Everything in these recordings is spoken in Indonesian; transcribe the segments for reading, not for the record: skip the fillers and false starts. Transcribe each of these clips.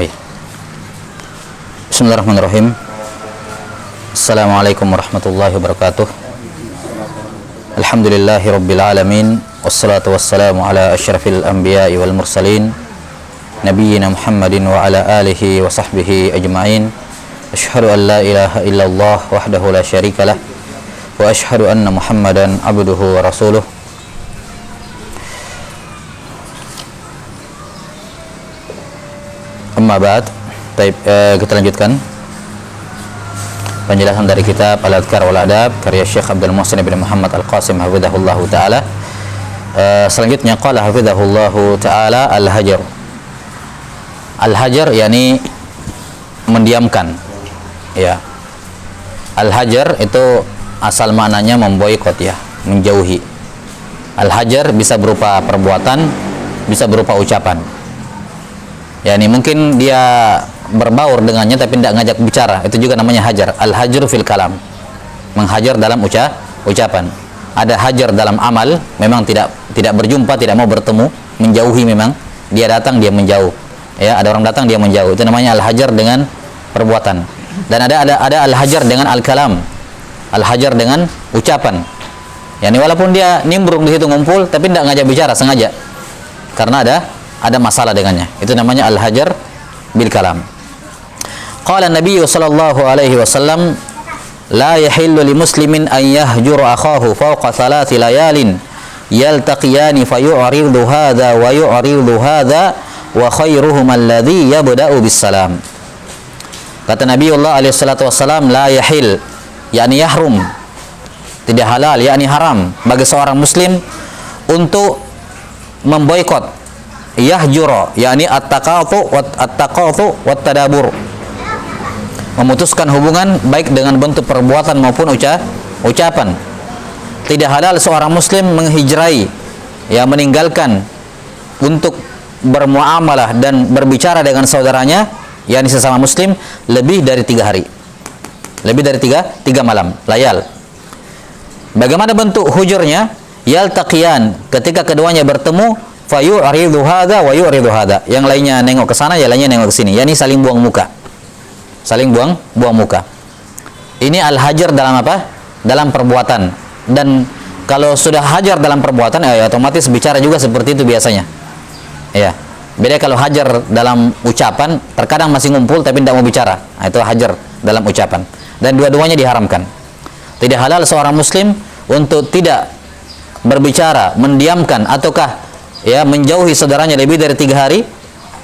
Hai. Bismillahirrahmanirrahim. Assalamualaikum warahmatullahi wabarakatuh. Alhamdulillahi rabbil alamin. Wassalatu wassalamu ala asyrafil anbiya'i wal mursalin, nabiyyina Muhammadin wa ala alihi wa sahbihi ajma'in. Asyhadu an la ilaha illallah wahdahu la syarikalah wa asyhadu anna Muhammadan abduhu wa rasuluh. Amma ba'd. Baik, kita lanjutkan penjelasan dari kitab Al-Adhkar wal Adab karya Syekh Abdul Muhsin bin Muhammad Al-Qasim hafizahullahu taala. Selanjutnya qala hafizahullahu taala al-hajar. Al-hajar yakni mendiamkan. Ya. Al-hajar itu asal maknanya memboikot, ya, menjauhi. Al-hajar bisa berupa perbuatan, bisa berupa ucapan. Ya, ini mungkin dia berbaur dengannya tapi tidak ngajak bicara, itu juga namanya hajar. Al-hajru fil kalam, menghajar dalam ucapan. Ada hajar dalam amal, memang tidak berjumpa, tidak mau bertemu, menjauhi, memang dia datang dia menjauh. Ya, ada orang datang dia menjauh, itu namanya al-hajar dengan perbuatan. Dan ada al-hajar dengan al-kalam, al-hajar dengan ucapan. Ya, ini walaupun dia nimbrung di situ ngumpul tapi tidak ngajak bicara sengaja, karena ada masalah dengannya. Itu namanya al-hajar bil kalam. Qala Nabi sallallahu alaihi wasallam, la yahillu li muslimin an yahjura akhahu fawqa thalathi layalin yaltaqiyani fayu'ridu hadha wa yu'ridu hadha wa khairuhum alladhi yabda'u bis salam. Kata Nabiullah alaihi salatu wasallam, la yahil, yakni yahrum, tidak halal, yakni haram bagi seorang muslim untuk memboikot, yahjura, yakni at-taqatu wat tadabur, memutuskan hubungan baik dengan bentuk perbuatan maupun ucapan. Tidak halal seorang muslim menghijrai, ya, meninggalkan untuk bermuamalah dan berbicara dengan saudaranya, yakni sesama muslim, lebih dari 3 hari, lebih dari tiga malam, layal. Bagaimana bentuk hujurnya? Yaltaqiyan, ketika keduanya bertemu, fayu'ridu hadza wa yu'ridu hadza, yang lainnya nengok ke sana, yang lainnya nengok ke sini, yakni saling buang muka. Saling buang muka. Ini al-hajar dalam apa? Dalam perbuatan. Dan kalau sudah hajar dalam perbuatan, ya otomatis bicara juga seperti itu biasanya. Ya. Beda kalau hajar dalam ucapan, terkadang masih ngumpul tapi tidak mau bicara. Nah, itu hajar dalam ucapan. Dan dua-duanya diharamkan. Tidak halal seorang muslim untuk tidak berbicara, mendiamkan ataukah, ya, menjauhi saudaranya lebih dari 3 hari,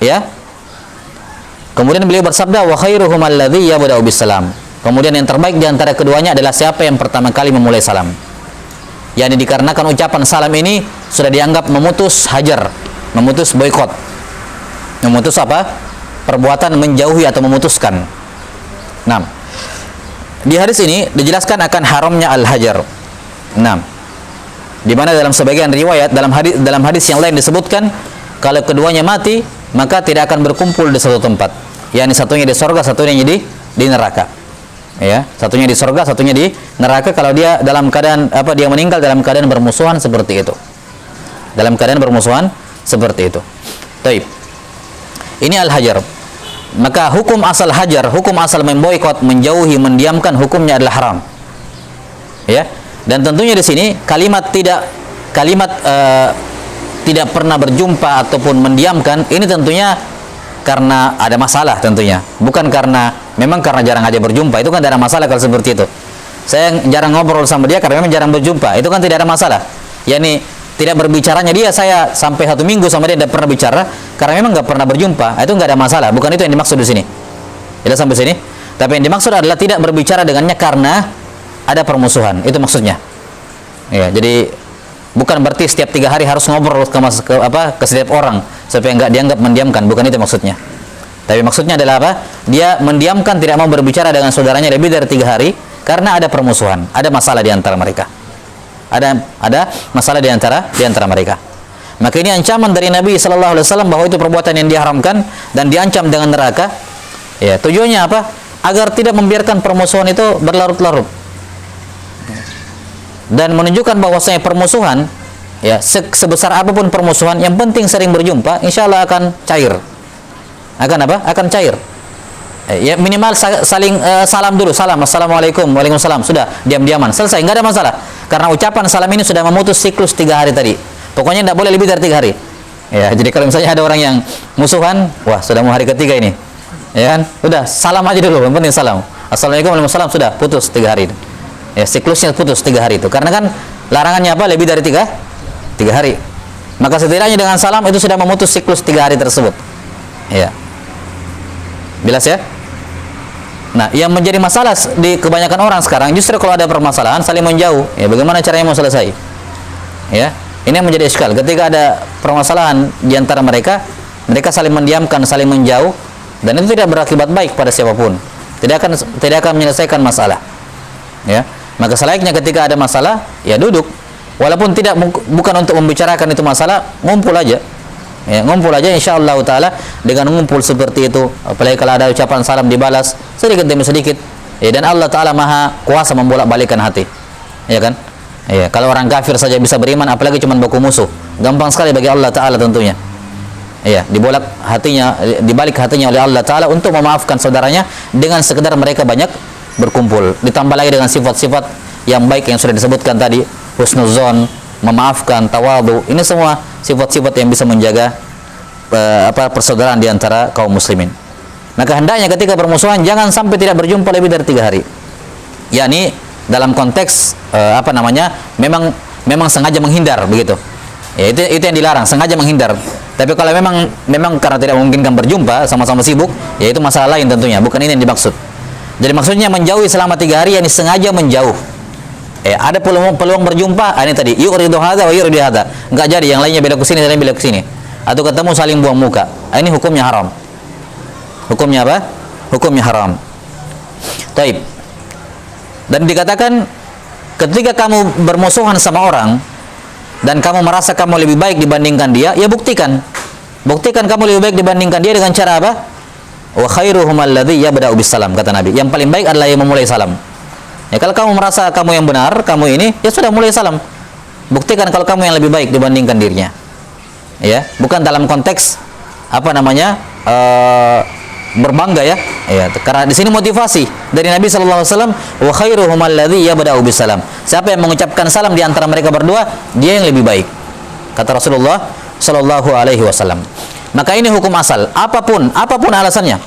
ya. Kemudian beliau bersabda, wa khairuhum alladzi yabda'u bisalam. Kemudian yang terbaik di antara keduanya adalah siapa yang pertama kali memulai salam. Yani dikarenakan ucapan salam ini sudah dianggap memutus hajar, memutus boikot, memutus apa? Perbuatan menjauhi atau memutuskan. Nah, di hadis ini dijelaskan akan haramnya al-hajar. Nah, di mana dalam sebagian riwayat, dalam hadis yang lain disebutkan, kalau keduanya mati maka tidak akan berkumpul di satu tempat. Yani satunya di surga, satunya di neraka. Ya, satunya di surga, satunya di neraka kalau dia dalam keadaan dia meninggal dalam keadaan bermusuhan seperti itu. Dalam keadaan bermusuhan seperti itu. Baik. Ini al-hajar. Maka hukum asal hajar, hukum asal memboikot, menjauhi, mendiamkan, hukumnya adalah haram. Ya. Dan tentunya di sini kalimat tidak pernah berjumpa ataupun mendiamkan, ini tentunya karena ada masalah tentunya. Bukan karena jarang aja berjumpa, itu kan tidak ada masalah kalau seperti itu. Saya jarang ngobrol sama dia karena memang jarang berjumpa, itu kan tidak ada masalah. Yani tidak berbicaranya dia, saya sampai 1 minggu sama dia tidak pernah bicara karena memang nggak pernah berjumpa, itu nggak ada masalah. Bukan itu yang dimaksud di sini. Tidak sampai sini. Tapi yang dimaksud adalah tidak berbicara dengannya karena ada permusuhan, itu maksudnya. Ya, jadi bukan berarti setiap 3 hari harus ngobrol ke setiap orang supaya nggak dianggap mendiamkan, bukan itu maksudnya. Tapi maksudnya adalah apa? Dia mendiamkan, tidak mau berbicara dengan saudaranya lebih dari 3 hari karena ada permusuhan, ada masalah di antara mereka. Ada masalah di antara mereka. Maka ini ancaman dari Nabi sallallahu alaihi wasallam bahwa itu perbuatan yang diharamkan dan diancam dengan neraka. Ya, tujuannya apa? Agar tidak membiarkan permusuhan itu berlarut-larut. Dan menunjukkan bahwasanya permusuhan, ya, sebesar apapun permusuhan, yang penting sering berjumpa, insya Allah akan cair. akan apa? Akan cair. Ya minimal saling salam dulu, salam, assalamualaikum, waalaikumsalam, sudah diam-diaman, selesai, nggak ada masalah. Karena ucapan salam ini sudah memutus siklus 3 hari tadi. Pokoknya tidak boleh lebih dari 3 hari. Ya, jadi kalau misalnya ada orang yang musuhan, wah sudah mau hari ketiga ini, ya kan? Udah salam aja dulu, yang penting salam. Assalamualaikum, waalaikumsalam, sudah putus 3 hari. Ya, siklusnya putus 3 hari itu. Karena kan larangannya apa? Lebih dari 3 hari. Maka setidaknya dengan salam itu sudah memutus siklus 3 hari tersebut. Ya. Jelas ya? Nah, yang menjadi masalah di kebanyakan orang sekarang justru kalau ada permasalahan saling menjauh. Ya, bagaimana caranya mau selesai? Ya, ini yang menjadi iskal. Ketika ada permasalahan di antara mereka, mereka saling mendiamkan, saling menjauh, dan itu tidak berakibat baik pada siapapun. Tidak akan menyelesaikan masalah. Ya, maka selayaknya ketika ada masalah, ya duduk. Walaupun bukan untuk membicarakan itu masalah, ngumpul aja. Ya, ngumpul aja insyaallah taala. Dengan ngumpul seperti itu, apalagi kalau ada ucapan salam dibalas sedikit demi sedikit, ya, dan Allah taala maha kuasa membolak-balikkan hati, ya kan? Ya, kalau orang kafir saja bisa beriman, apalagi cuma baku musuh, gampang sekali bagi Allah taala tentunya. Ya, dibalik hatinya oleh Allah taala untuk memaafkan saudaranya dengan sekedar mereka banyak berkumpul. Ditambah lagi dengan sifat-sifat yang baik yang sudah disebutkan tadi, husnuzon, memaafkan, tawadhu. Ini semua sifat-sifat yang bisa menjaga persaudaraan di antara kaum muslimin. Maka hendaknya ketika bermusuhan jangan sampai tidak berjumpa lebih dari 3 hari. Yakni dalam konteks memang sengaja menghindar begitu. Ya, itu yang dilarang, sengaja menghindar. Tapi kalau memang karena tidak memungkinkan berjumpa, sama-sama sibuk, ya itu masalah lain tentunya, bukan ini yang dimaksud. Jadi maksudnya menjauhi selama 3 hari, yakni sengaja menjauh. Ada peluang berjumpa, ini tadi yuridu hadza wa yuridu hadza. Enggak jadi, yang lainnya belok ke sini, yang lain belok ke sini. Atau ketemu saling buang muka. Ini hukumnya haram. Hukumnya apa? Hukumnya haram. Taib. Dan dikatakan ketika kamu bermusuhan sama orang dan kamu merasa kamu lebih baik dibandingkan dia, ya buktikan. Buktikan kamu lebih baik dibandingkan dia dengan cara apa? Wa khairuhum alladzi yabda'u bis salam, kata Nabi. Yang paling baik adalah yang memulai salam. Ya, kalau kamu merasa kamu yang benar, kamu ini, ya sudah mulai salam. Buktikan kalau kamu yang lebih baik dibandingkan dirinya. Ya, bukan dalam konteks berbangga ya. Ya, karena di sini motivasi dari Nabi sallallahu alaihi wasallam, wa khairuhum alladzi yabda'u bis salam. Siapa yang mengucapkan salam di antara mereka berdua, dia yang lebih baik. Kata Rasulullah sallallahu alaihi wasallam. Maka ini hukum asal. Apapun alasannya,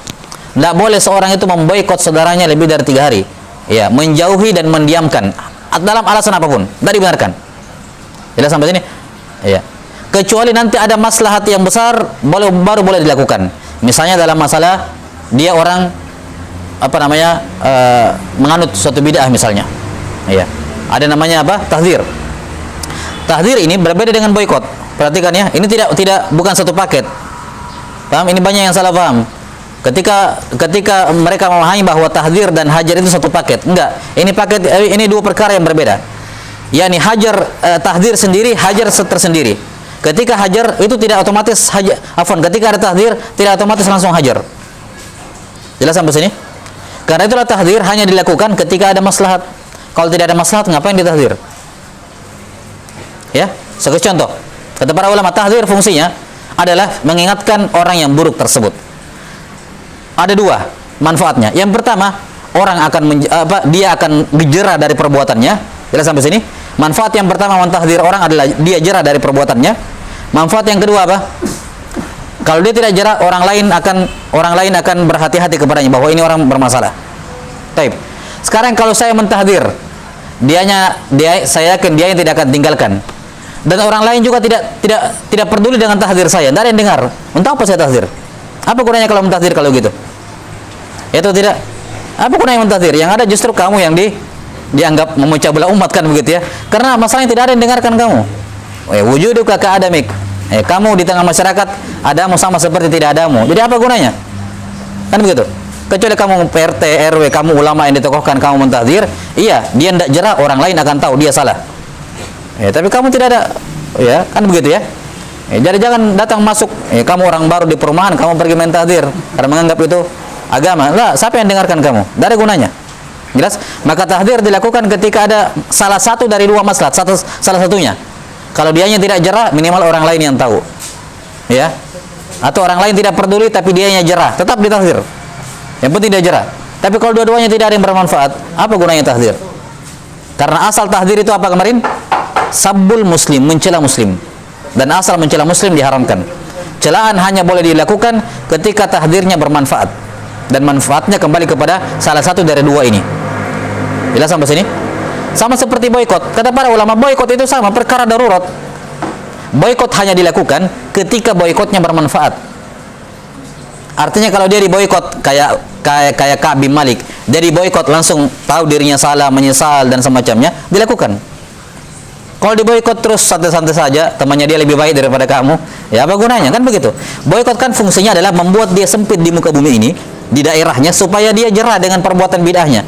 tidak boleh seorang itu memboikot saudaranya lebih dari 3 hari. Ya, menjauhi dan mendiamkan dalam alasan apapun, tidak dibenarkan. Jelas sampai sini? Ya. Kecuali nanti ada maslahat yang besar, baru boleh dilakukan. Misalnya dalam masalah dia orang menganut suatu bid'ah misalnya. Ya. Ada namanya apa? Tahdzir. Tahdzir ini berbeda dengan boikot. Perhatikan ya, ini bukan satu paket. Paham? Ini banyak yang salah paham. Ketika mereka memahami bahwa tahdzir dan hajar itu satu paket, enggak. Ini 2 perkara yang berbeda. yakni hajar tahdzir sendiri, hajar tersendiri. Ketika hajar itu tidak otomatis hajar, ketika ada tahdzir tidak otomatis langsung hajar. Jelas sampai sini? Karena itulah tahdzir hanya dilakukan ketika ada maslahat. Kalau tidak ada maslahat, ngapain ditahdzir? Ya, sebagai contoh, kata para ulama, tahdzir fungsinya adalah mengingatkan orang yang buruk tersebut. Ada 2 manfaatnya. Yang pertama, orang akan dia akan dijera dari perbuatannya. Jelas sampai sini? Manfaat yang pertama mentahdzir orang adalah dia jera dari perbuatannya. Manfaat yang kedua apa? Kalau dia tidak jera, orang lain akan berhati-hati kepadanya bahwa ini orang bermasalah. Taib. Sekarang kalau saya mentahdzir, saya yakin dia yang tidak akan tinggalkan. Dan orang lain juga tidak peduli dengan tahdzir saya. Tidak ada yang dengar. Untuk apa saya tahdzir? Apa gunanya kalau mentahdzir kalau gitu? Itu tidak. Apa gunanya mentahdzir? Yang ada justru kamu yang dianggap memecah belah umat, kan begitu ya? Karena masalahnya tidak ada yang dengarkan kamu. Wujuduka ka'adamik. Kamu di tengah masyarakat adamu sama seperti tidak adamu. Jadi apa gunanya? Kan begitu. Kecuali kamu PRT, RW, kamu ulama yang ditokohkan, kamu mentahdzir, iya, dia tidak jerah, orang lain akan tahu dia salah. Tapi kamu tidak ada, ya, kan begitu ya? Jadi jangan datang masuk, kamu orang baru di perumahan, kamu pergi mentahdzir karena menganggap itu agama. Lah, siapa yang dengarkan kamu? Tidak ada gunanya. Jelas? Maka tahdzir dilakukan ketika ada salah satu dari 2 maslahat, salah satunya. Kalau dianya tidak jerah, minimal orang lain yang tahu. Ya. atau orang lain tidak peduli tapi dianya jerah, tetap ditahdir. Yang penting dia jerah. Tapi kalau dua-duanya tidak ada yang bermanfaat, apa gunanya tahdir? Karena asal tahdir itu apa kemarin? Sabbul muslim, mencela muslim. Dan asal mencela muslim diharamkan. Celaan hanya boleh dilakukan ketika tahdirnya bermanfaat. Dan manfaatnya kembali kepada salah satu dari dua ini. Jelas sampai sini? Sama seperti boikot. Kata para ulama, boikot itu sama, perkara darurat. Boikot hanya dilakukan ketika boikotnya bermanfaat. Artinya kalau dia diboikot kayak Ka'ab bin Malik, dia diboikot langsung tahu dirinya salah, menyesal dan semacamnya, dilakukan. Kalau diboikot terus santai-santai saja, temannya dia lebih baik daripada kamu, ya apa gunanya? Kan begitu. Boikot kan fungsinya adalah membuat dia sempit di muka bumi ini, di daerahnya, supaya dia jerah dengan perbuatan bid'ahnya.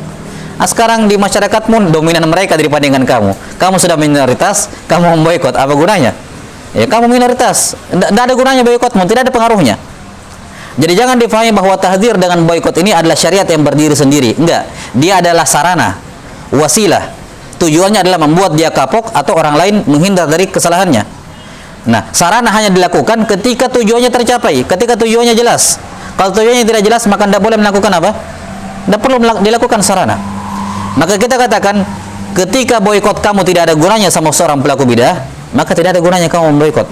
Nah, sekarang di masyarakatmu dominan mereka daripada dengan kamu. Kamu sudah minoritas, kamu memboikot, apa gunanya? Ya kamu minoritas, tidak ada gunanya boikotmu, tidak ada pengaruhnya. Jadi jangan difahami bahwa tahdzir dengan boikot ini adalah syariat yang berdiri sendiri. Enggak, dia adalah sarana, wasilah. Tujuannya adalah membuat dia kapok atau orang lain menghindar dari kesalahannya. Nah, sarana hanya dilakukan ketika tujuannya tercapai, ketika tujuannya jelas. Kalau tujuannya tidak jelas, maka tidak boleh melakukan apa? Tidak perlu dilakukan sarana. Maka kita katakan, ketika boikot kamu tidak ada gunanya sama seorang pelaku bidah, maka tidak ada gunanya kamu memboikot.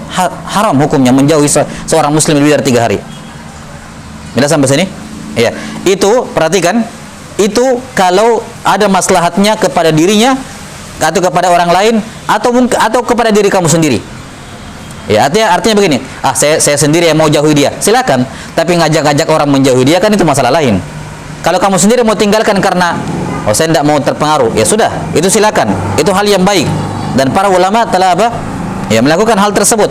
Haram hukumnya menjauhi seorang muslim lebih dari 3 hari. Bila sampai sini? Ya. Itu perhatikan, itu kalau ada maslahatnya kepada dirinya atau kepada orang lain atau kepada diri kamu sendiri. Ya, artinya begini. Saya sendiri yang mau jauhi dia. Silakan, tapi ngajak-ngajak orang menjauhi dia kan itu masalah lain. Kalau kamu sendiri mau tinggalkan karena saya tidak mau terpengaruh, ya sudah, itu silakan. Itu hal yang baik. Dan para ulama telah apa? Ya, melakukan hal tersebut.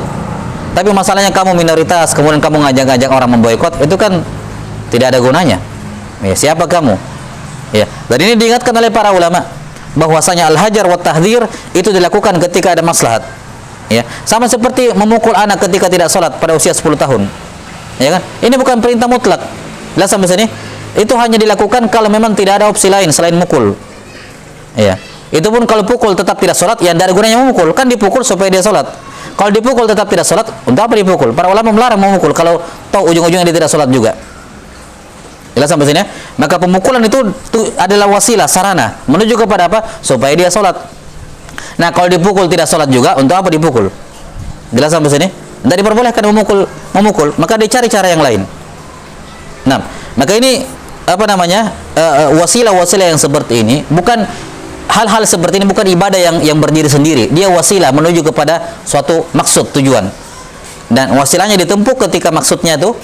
Tapi masalahnya kamu minoritas, kemudian kamu ngajak-ngajak orang memboikot, itu kan tidak ada gunanya. Ya, siapa kamu? Ya, dan ini diingatkan oleh para ulama bahwasanya al-hajar wa tahdzir itu dilakukan ketika ada maslahat. Ya, sama seperti memukul anak ketika tidak sholat pada usia 10 tahun. Ya kan? Ini bukan perintah mutlak. Lihat sampai sini. Itu hanya dilakukan kalau memang tidak ada opsi lain selain mukul. Ya. Itu pun kalau pukul tetap tidak sholat, ya tidak ada gunanya memukul. Kan dipukul supaya dia sholat. Kalau dipukul tetap tidak sholat, untuk apa dipukul? Para ulama melarang memukul kalau tahu ujung-ujungnya dia tidak sholat juga. Jelas sampai sini ya? Maka pemukulan itu adalah wasilah, sarana menuju kepada apa? Supaya dia sholat. Nah, kalau dipukul tidak sholat juga, untuk apa dipukul? Jelas sampai sini? Tidak diperbolehkan memukul, maka dicari cara yang lain. Nah, maka ini apa namanya? Wasilah-wasilah yang seperti ini bukan hal-hal seperti ini, bukan ibadah yang berdiri sendiri. Dia wasilah menuju kepada suatu maksud, tujuan. Dan wasilahnya ditempuh ketika maksudnya itu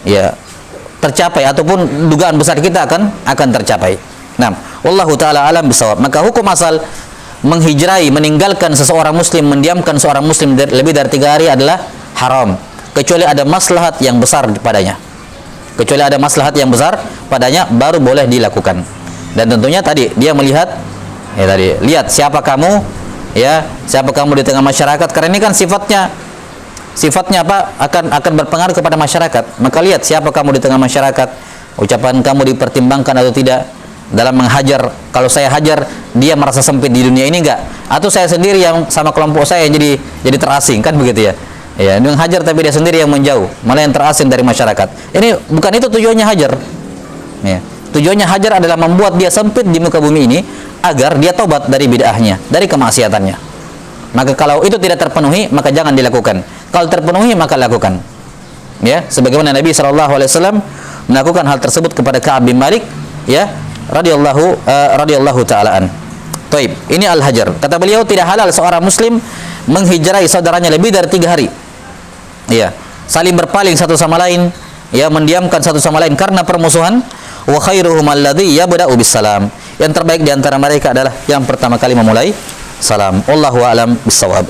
ya tercapai ataupun dugaan besar kita akan tercapai. Nah, wallahu taala alam bisawab. Maka hukum asal menghijrai, meninggalkan seseorang muslim, mendiamkan seorang muslim lebih dari 3 hari adalah haram, kecuali ada maslahat yang besar padanya. Kecuali ada maslahat yang besar padanya baru boleh dilakukan. Dan tentunya tadi dia melihat ya tadi, lihat siapa kamu, ya, siapa kamu di tengah masyarakat, karena ini kan sifatnya apa? akan berpengaruh kepada masyarakat. Maka lihat siapa kamu di tengah masyarakat, ucapan kamu dipertimbangkan atau tidak dalam menghajar. Kalau saya hajar, dia merasa sempit di dunia ini enggak? Atau saya sendiri yang sama kelompok saya yang jadi terasing, kan begitu ya? Ya, dia menghajar tapi dia sendiri yang menjauh, malah yang terasing dari masyarakat. Ini bukan itu tujuannya hajar. Ya. Tujuannya hajar adalah membuat dia sempit di muka bumi ini agar dia tobat dari bid'ahnya, dari kemaksiatannya. Maka kalau itu tidak terpenuhi, maka jangan dilakukan. Kalau terpenuhi, maka lakukan. Ya, sebagaimana Nabi SAW melakukan hal tersebut kepada Ka'ab bin Malik, ya, radhiyallahu ta'alaan. Taib. Ini al-hajar. Kata beliau, tidak halal seorang muslim menghijrai saudaranya lebih dari 3 hari. Ya, saling berpaling satu sama lain, ya, mendiamkan satu sama lain karena permusuhan. Wa khairuhum alladhi yabda'u bis-salam. Yang terbaik di antara mereka adalah yang pertama kali memulai salam. Wallahu a'lam bis-shawab.